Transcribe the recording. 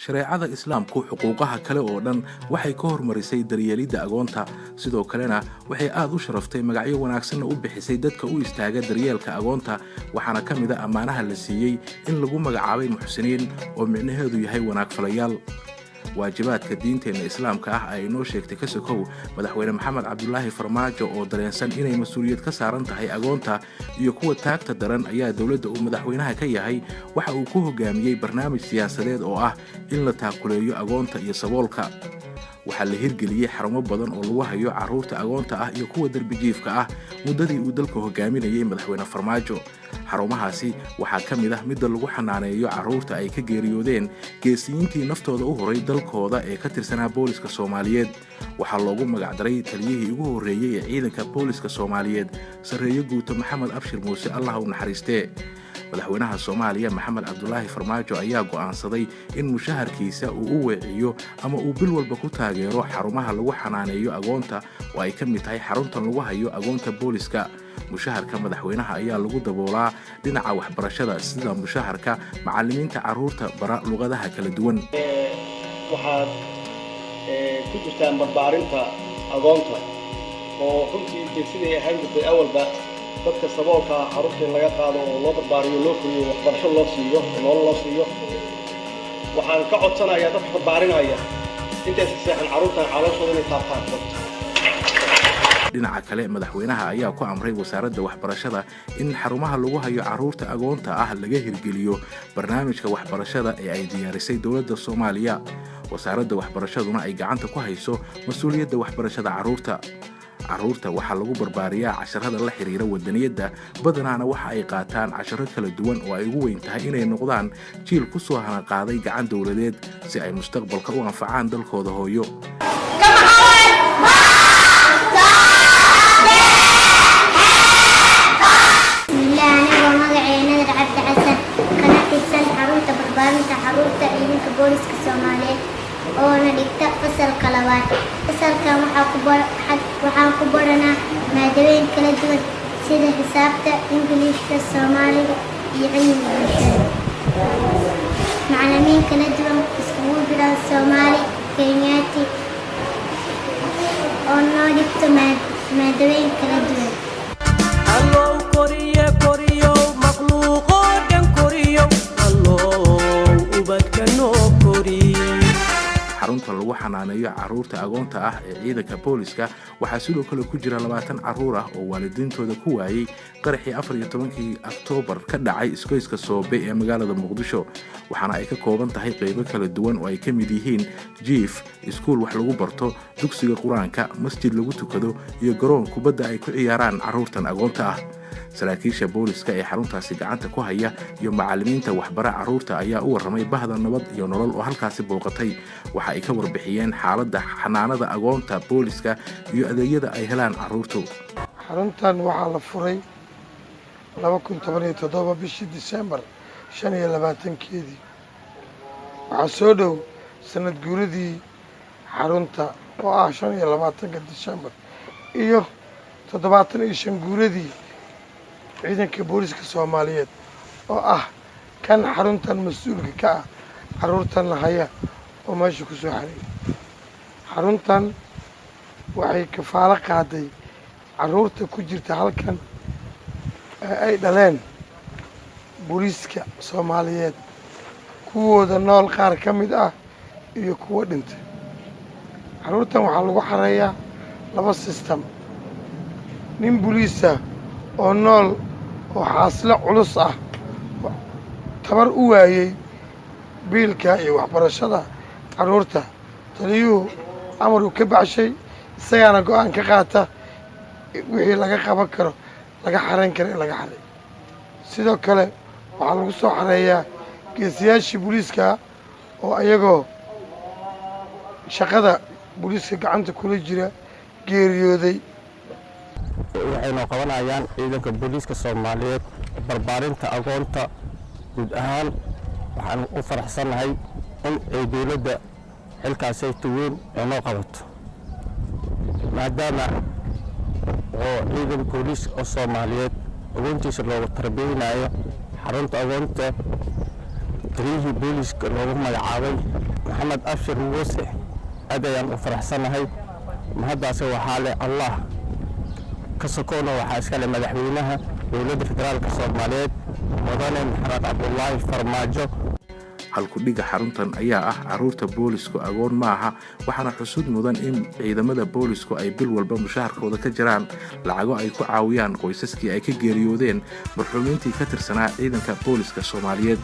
shareecada islaamku xuquuqaha kale oo dhan waxay ka hormarisay daryeelidda agoonta sidoo kalena waxay aad u sharaftay magacyo wanaagsanna u bixisay dadka u istaaga daryeelka agoonta waxaana ka mid ah ammaanaha la siiyey in lagu magacaabay muxsiniin oo micnaheedu yahay wanaag falayaal waajibaadka diinteena islaamka ah ay inoo sheegtay ka sokow madaxweyne maxamed cabdulaahi farmaajo oo dareensan inay mas-uuliyad ka saaran tahay agoonta iyo kuwa taagta daran ayaa dowladda uu madaxweynaha ka yahay waxa uu ku hogaamiyey barnaamij siyaasadeed oo ah in la taakuleeyo agoonta iyo saboolka waxaa la hirgeliyey xarumo badan oo lagu hayo carruurta agoonta ah iyo kuwa darbijiifka ah muddadii uu dalka hogaaminayay madaxweyne farmaajo xarumahaasi waxaa ka mid ah midda lagu xanaaneeyo carruurta ay ka geeriyoodeen geesiyiintii naftooda u horay dalkooda ee ka tirsanaa booliska soomaaliyeed waxaa loogu magacdaray taliyihii ugu horreeyey ee ciidanka booliska soomaaliyeed sarreeye guuto maxamed abshir muuse allah u naxariistee madaxweynaha soomaaliya maxamed cabdulaahi farmaajo ayaa go'aansaday in mushaharkiisa uu u weeciyo ama uu bil walba ku taageero xarumaha lagu xanaaneeyo agoonta oo ay ka mid tahay xaruntan lagu hayo agoonta booliska mushaharka madaxweynaha ayaa lagu daboolaa dhinaca waxbarashada sida mushaharka macallimiinta carruurta bara luqadaha kala duwan waxaad ku jirtaan barbaarinta agoonta oo runtii siday ahaan jirtay awalba dadka saboolka carruurta in laga qaado oo loo barbaariyo loo koriyo waxbarasho loo siiyo nolol loo siiyo waxaan ka codsanayaa dadka barbaarinaya intaas seexan carruurtan calooshooda inay taabtaan dhinaca kale madaxweynaha ayaa ku amray wasaaradda waxbarashada in xarumaha lagu hayo carruurta agoonta ah laga hirgeliyo barnaamijka waxbarashada ee ay diyaarisay dowladda soomaaliya wasaaradda waxbarashaduna ay gacanta ku hayso mas-uuliyadda waxbarashada carruurta waxaa lagu barbaariyaa casharada la xiriira wadaniyadda badanaana waxa ay qaataan casharo kala duwan oo ay ugu weyn tahay inay noqdaan jiil ku soo hanaqaaday gacan dowladeed si ay mustaqbalka u anfacaan dalkooda hooyo oo na dhigta fasalka labaad fasalkan waxaan ku baranaa maadooyin kala duwan sida xisaabta ingiliishka soomaaliga iyo cilmiga bulshada macallimiin kala duwan iskugu jiraan soomaali kenyaati oo noo dhigto maadooyin kala duwan xarunta lagu xanaaneeyo carruurta agoonta ah ee ciidanka booliska waxaa sidoo kale ku jira 20 carruur ah oo waalidiintooda ku waayey qaraxii 14 Oktoobar ka dhacay iskoyska Soobe ee magaalada Muqdisho waxaana ay ka kooban tahay qaybo kala duwan oo ay ka mid yihiin jiif iskuul wax lagu barto dugsiga quraanka masjid lagu tukado iyo garoon kubadda ay ku ciyaaraan carruurtan agoonta ah saraakiisha booliska ee xaruntaasi gacanta ku haya iyo macallimiinta waxbara carruurta ayaa u warramay bahda nabad iyo nolol oo halkaasi booqatay waxa ay ka warbixiyeen xaaladda xanaanada agoonta booliska iyo adeegyada ay helaan carruurtu xaruntan waxaa la furay 2017 bishii Diseembar 25-keedii waxaa soo dhow sanad guuradii xarunta oo ah 25 Diseembar iyo 75 guuradii ciidanka booliska Soomaaliyeed oo ah kan xaruntan mas'uulka ka ah carruurtan la haya oo meesha ku soo xaray xaruntan waxay kafaalo qaaday carruurta ku jirta halkan ay dhaleen booliska Soomaaliyeed kuwooda nool qaar ka mid ah iyo kuwa dhintay carruurtan waxaa lagu xareeyaa 2 system nin booliisa oo nool oo xaaslo culus ah tabar u waayey biilka iyo waxbarashada carruurta taliyuhu amar uu ka baxshay isagaana go'aan ka qaata wixii laga qaban karo laga xarayn karo in laga xaray sidoo kale waxaa lagu soo xareeyaa geesiyaashii booliiska oo ayagoo shaqada booliiska gacanta kula jira geeriyooday waxayna qabanayaan ciidanka booliiska Soomaaliyeed barbaarinta agoonta guud ahaan waxaan u faraxsanahay in ay dawladda xilkaas ay tuweyn ee noo qabato maadaama oo ciidan booliis oo Soomaaliyeed agoontiisa loogu tarbiyeynayo xarunta agoonta taliyihii booliiska loogu magacaabay maxamed abshir muuse aad ayaan u faraxsanahay mahaddaasi waxaa leh allah ka sokoona waxaa iska leh madaxweynaha dowladda federaalka soomaaliyeed mudane maxamed cabdulaahi farmaajo. halkudhiga xaruntan ayaa ah carruurta boolisku agoon maaha, waxaana xusud mudan in ciidamada boolisku ay bil walba mushaharkooda ka jiraan lacago ay ku caawiyaan qoysaskii ay ka geeriyoodeen marxuumiintii ka tirsanaa ciidanka booliska Soomaaliyeed.